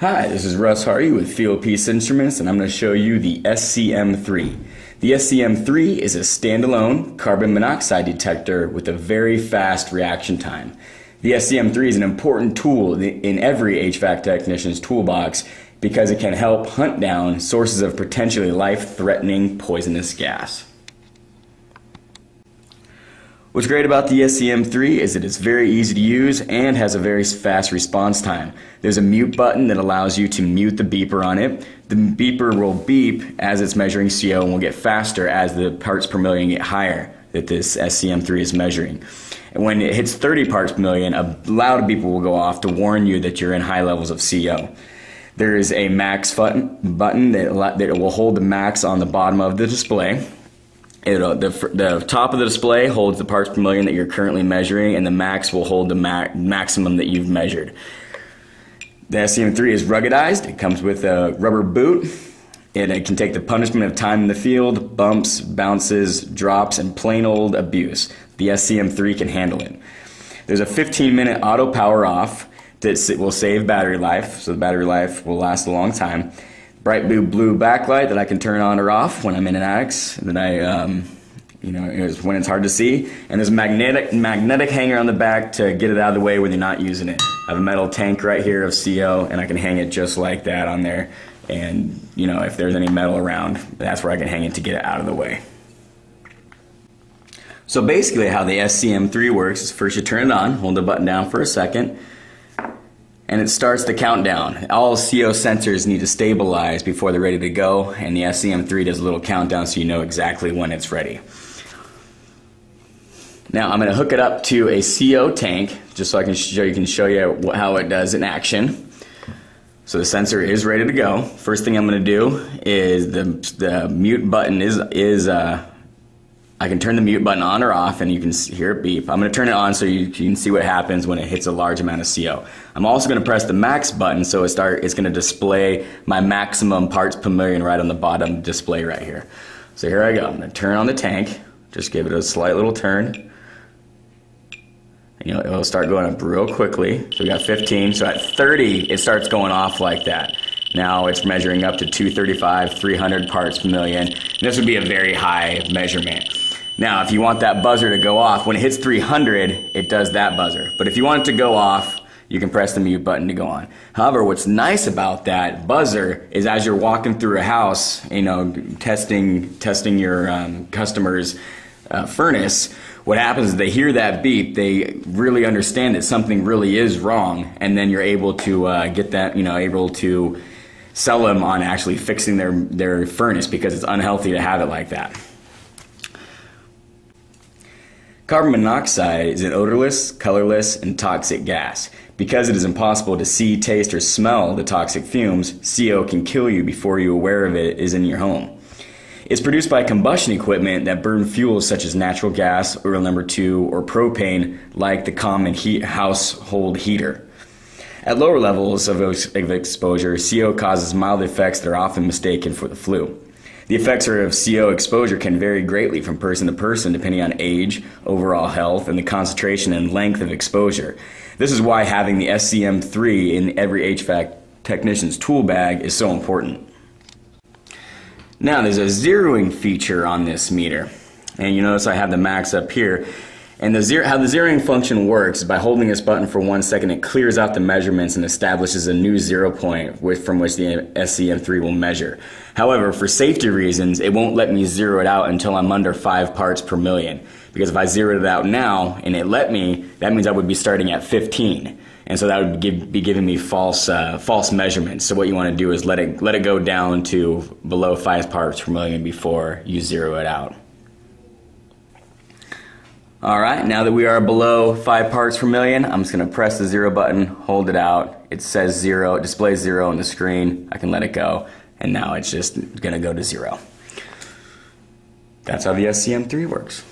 Hi, this is Russ Hardy with Field Piece Instruments, and I'm going to show you the SCM3. The SCM3 is a standalone carbon monoxide detector with a very fast reaction time. The SCM3 is an important tool in every HVAC technician's toolbox because it can help hunt down sources of potentially life-threatening poisonous gas. What's great about the SCM3 is that it's very easy to use and has a very fast response time. There's a mute button that allows you to mute the beeper on it. The beeper will beep as it's measuring CO and will get faster as the parts per million get higher that this SCM3 is measuring. And when it hits 30 parts per million, a loud beeper will go off to warn you that you're in high levels of CO. There is a max button that will hold the max on the bottom of the display. The top of the display holds the parts per million that you're currently measuring, and the max will hold the maximum that you've measured. The SCM3 is ruggedized. It comes with a rubber boot, and it can take the punishment of time in the field, bumps, bounces, drops, and plain old abuse. The SCM3 can handle it. There's a 15-minute auto power off that will save battery life, so the battery life will last a long time. Bright blue backlight that I can turn on or off when I'm in an attic, when it's hard to see. And there's a magnetic hanger on the back to get it out of the way when you're not using it. I have a metal tank right here of CO, and I can hang it just like that on there. And if there's any metal around, that's where I can hang it to get it out of the way. So basically how the SCM3 works is first you turn it on, hold the button down for a second, and it starts the countdown. All CO sensors need to stabilize before they're ready to go, and the SCM3 does a little countdown so you know exactly when it's ready. Now I'm going to hook it up to a CO tank just so I can show you how it does in action. So the sensor is ready to go. First thing I'm going to do is the mute button I can turn the mute button on or off, and you can hear it beep. I'm going to turn it on so you can see what happens when it hits a large amount of CO. I'm also going to press the max button so it's going to display my maximum parts per million right on the bottom display right here. So here I go. I'm going to turn on the tank. Just give it a slight little turn. And it'll start going up real quickly. So we got 15. So at 30, it starts going off like that. Now it's measuring up to 235, 300 parts per million. And this would be a very high measurement. Now, if you want that buzzer to go off, when it hits 300, it does that buzzer. But if you want it to go off, you can press the mute button to go on. However, what's nice about that buzzer is as you're walking through a house, testing your customer's furnace, what happens is they hear that beep, they really understand that something really is wrong, and then you're able to get that, able to sell them on actually fixing their furnace because it's unhealthy to have it like that. Carbon monoxide is an odorless, colorless, and toxic gas. Because it is impossible to see, taste, or smell the toxic fumes, CO can kill you before you're aware of it is in your home. It's produced by combustion equipment that burn fuels such as natural gas, oil number 2, or propane, like the common household heater. At lower levels of exposure, CO causes mild effects that are often mistaken for the flu. The effects of CO exposure can vary greatly from person to person depending on age, overall health, and the concentration and length of exposure. This is why having the SCM3 in every HVAC technician's tool bag is so important. Now there's a zeroing feature on this meter, and you notice I have the max up here. And how the zeroing function works is by holding this button for 1 second, it clears out the measurements and establishes a new 0 point from which the SCM3 will measure. However, for safety reasons, it won't let me zero it out until I'm under 5 parts per million. Because if I zeroed it out now and it let me, that means I would be starting at 15. And so that would be giving me false measurements. So what you want to do is let it go down to below 5 parts per million before you zero it out. Alright, now that we are below 5 parts per million, I'm just going to press the 0 button, hold it out. It says 0, it displays 0 on the screen. I can let it go, and now it's just going to go to 0. That's how the SCM3 works.